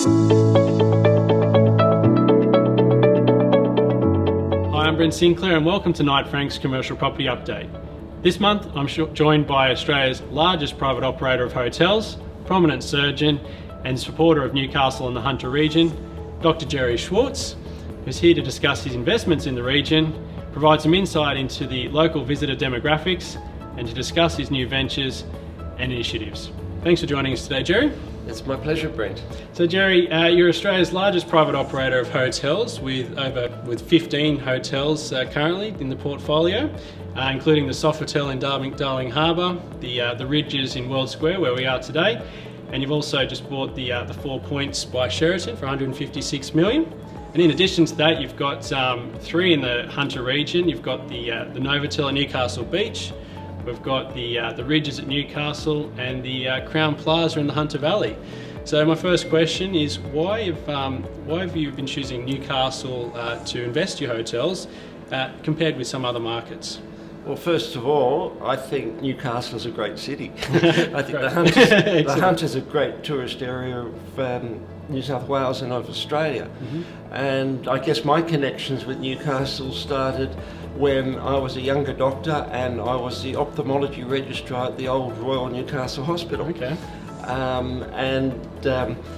Hi, I'm Brent Sinclair and welcome to Knight Frank's Commercial Property Update. This month I'm joined by Australia's largest private operator of hotels, prominent surgeon and supporter of Newcastle and the Hunter region, Dr Jerry Schwartz, who's here to discuss his investments in the region, provide some insight into the local visitor demographics and to discuss his new ventures and initiatives. Thanks for joining us today, Jerry. It's my pleasure, Brent. So Jerry, you're Australia's largest private operator of hotels with 15 hotels currently in the portfolio, including the Sofitel in Darling Harbour, the Ridges in World Square where we are today, and you've also just bought the 4 Points by Sheraton for $156 million. And in addition to that, you've got 3 in the Hunter region. You've got the Novotel at Newcastle Beach. We've got the Ridges at Newcastle and the Crown Plaza in the Hunter Valley. So my first question is, why have you been choosing Newcastle to invest your hotels compared with some other markets? Well, first of all, I think Newcastle is a great city. I think the Hunter's a great tourist area of New South Wales and of Australia. Mm-hmm. And I guess my connections with Newcastle started when I was a younger doctor and I was the ophthalmology registrar at the old Royal Newcastle Hospital. Okay.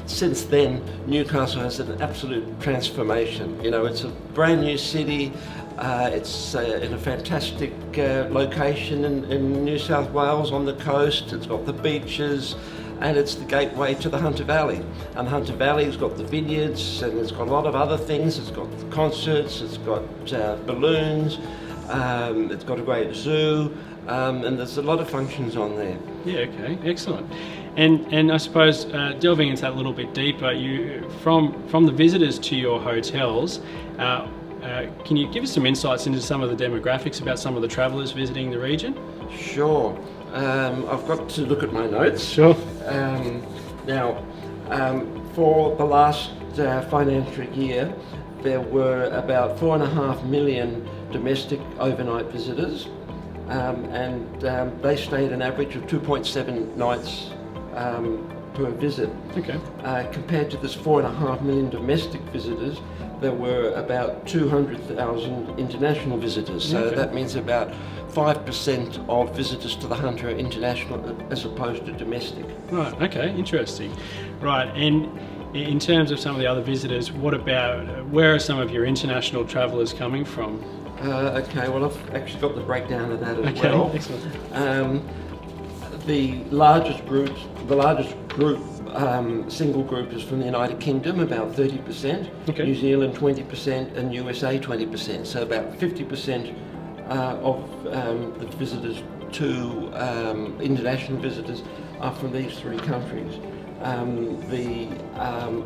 Since then, Newcastle has an absolute transformation. You know, it's a brand new city. It's in a fantastic location in New South Wales on the coast. It's got the beaches and it's the gateway to the Hunter Valley. And the Hunter Valley's got the vineyards and it's got a lot of other things. It's got concerts, it's got balloons, it's got a great zoo, and there's a lot of functions on there. Yeah, okay, excellent. And I suppose delving into that a little bit deeper, from the visitors to your hotels, can you give us some insights into some of the demographics about some of the travellers visiting the region? Sure. I've got to look at my notes. Sure. Now, for the last financial year, there were about 4.5 million domestic overnight visitors, and they stayed an average of 2.7 nights per visit. Okay. Compared to this 4.5 million domestic visitors, there were about 200,000 international visitors. So that means about 5% of visitors to the Hunter are international as opposed to domestic. Right, okay, interesting. Right, and in terms of some of the other visitors, where are some of your international travellers coming from? Okay, well I've actually got the breakdown of that as well. Okay, excellent. The largest group, single group is from the United Kingdom, about 30%, okay. New Zealand 20% and USA 20%, so about 50% of the visitors to international visitors are from these 3 countries. The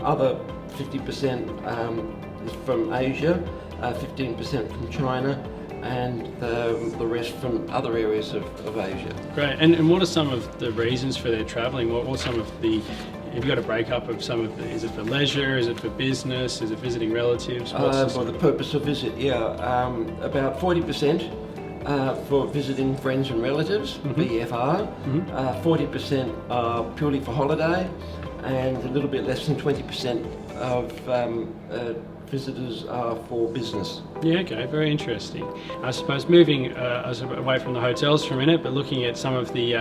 other 50% is from Asia, 15% from China, and the rest from other areas of Asia. Great. And what are some of the reasons for their travelling? What some of the, have you got a breakup of some of the, is it for leisure, is it for business, is it visiting relatives? For the purpose of visit, about 40% for visiting friends and relatives, mm-hmm. VFR, mm-hmm. 40% are purely for holiday, and a little bit less than 20% of visitors are for business. Yeah, okay, very interesting. I suppose moving away from the hotels for a minute, but looking at some of the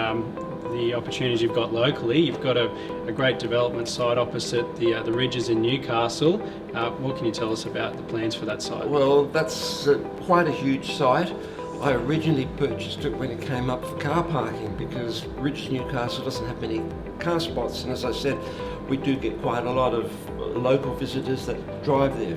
opportunities you've got locally, you've got a great development site opposite the Ridges in Newcastle. What can you tell us about the plans for that site? Well, that's quite a huge site. I originally purchased it when it came up for car parking because Ridges Newcastle doesn't have many car spots, and as I said, we do get quite a lot of local visitors that drive there.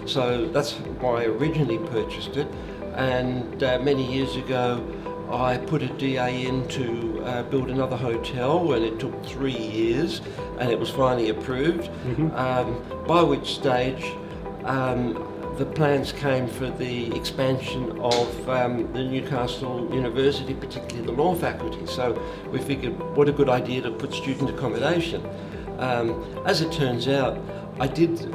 So that's why I originally purchased it, and many years ago I put a DA in to build another hotel, and it took 3 years and it was finally approved, mm-hmm. By which stage the plans came for the expansion of the Newcastle University, particularly the law faculty. So we figured what a good idea to put student accommodation. As it turns out, I did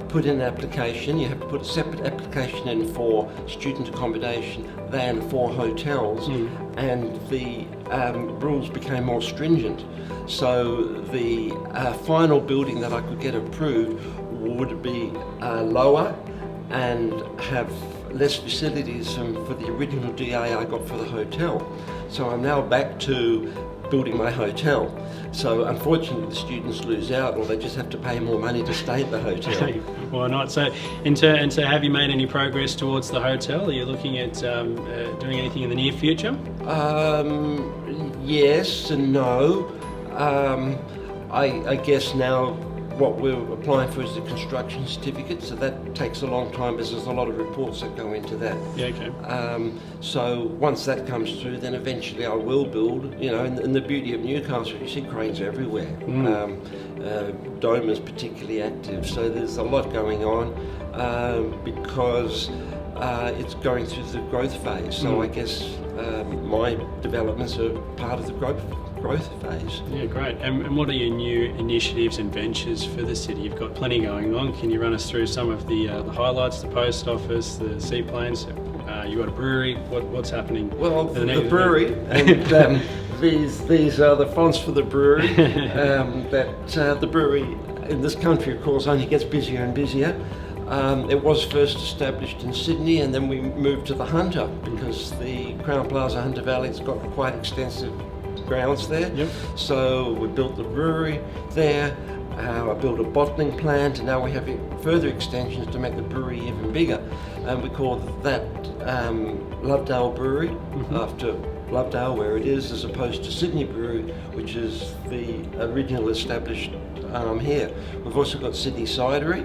put in an application. You have to put a separate application in for student accommodation than for hotels, and the rules became more stringent. So the final building that I could get approved would be lower and have less facilities than for the original DA I got for the hotel. So I'm now back to building my hotel. So unfortunately the students lose out, or they just have to pay more money to stay at the hotel. Why not? So, and so have you made any progress towards the hotel? Are you looking at doing anything in the near future? Yes and no. I guess now what we're applying for is the construction certificate, so that takes a long time because there's a lot of reports that go into that. Yeah, okay. So once that comes through, then eventually I will build, you know, and the beauty of Newcastle, you see cranes everywhere. Dome is particularly active, so there's a lot going on because it's going through the growth phase. So I guess my developments are part of the growth phase. Yeah, great. And what are your new initiatives and ventures for the city? You've got plenty going on. Can you run us through some of the highlights? The post office, the seaplanes. You got a brewery. What's happening? Well, the brewery, and these are the fonts for the brewery. The brewery in this country, of course, only gets busier and busier. It was first established in Sydney, and then we moved to the Hunter because the Crown Plaza Hunter Valley's got quite extensive grounds there. Yep. So we built the brewery there. I built a bottling plant, and now we're having further extensions to make the brewery even bigger. And we call that Lovedale Brewery, after Lovedale, where it is, as opposed to Sydney Brewery, which is the original established here. We've also got Sydney Cidery,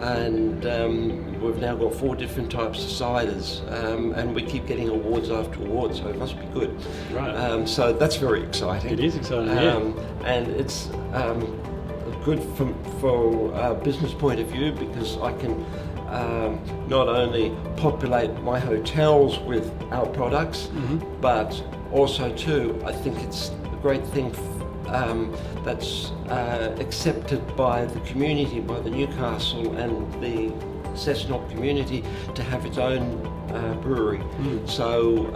and we've now got 4 different types of ciders, and we keep getting awards after awards, so it must be good. Right. So that's very exciting. It is exciting, yeah. And it's good for a business point of view, because I can not only populate my hotels with our products, but also too, I think it's a great thing that's accepted by the community, by the Newcastle and the Cessnock community, to have its own brewery. So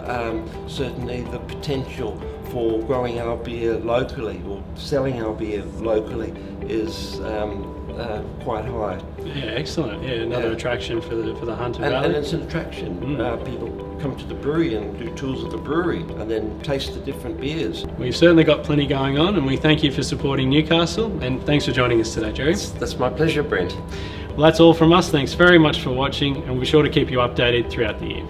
certainly the potential for growing our beer locally or selling our beer locally is quite high. Yeah, excellent. Yeah, another attraction for the Hunter Valley. And it's an attraction. People come to the brewery and do tours of the brewery and then taste the different beers. We've certainly got plenty going on, and we thank you for supporting Newcastle, and thanks for joining us today, Jerry. That's my pleasure, Brent. Well, that's all from us. Thanks very much for watching, and we'll be sure to keep you updated throughout the year.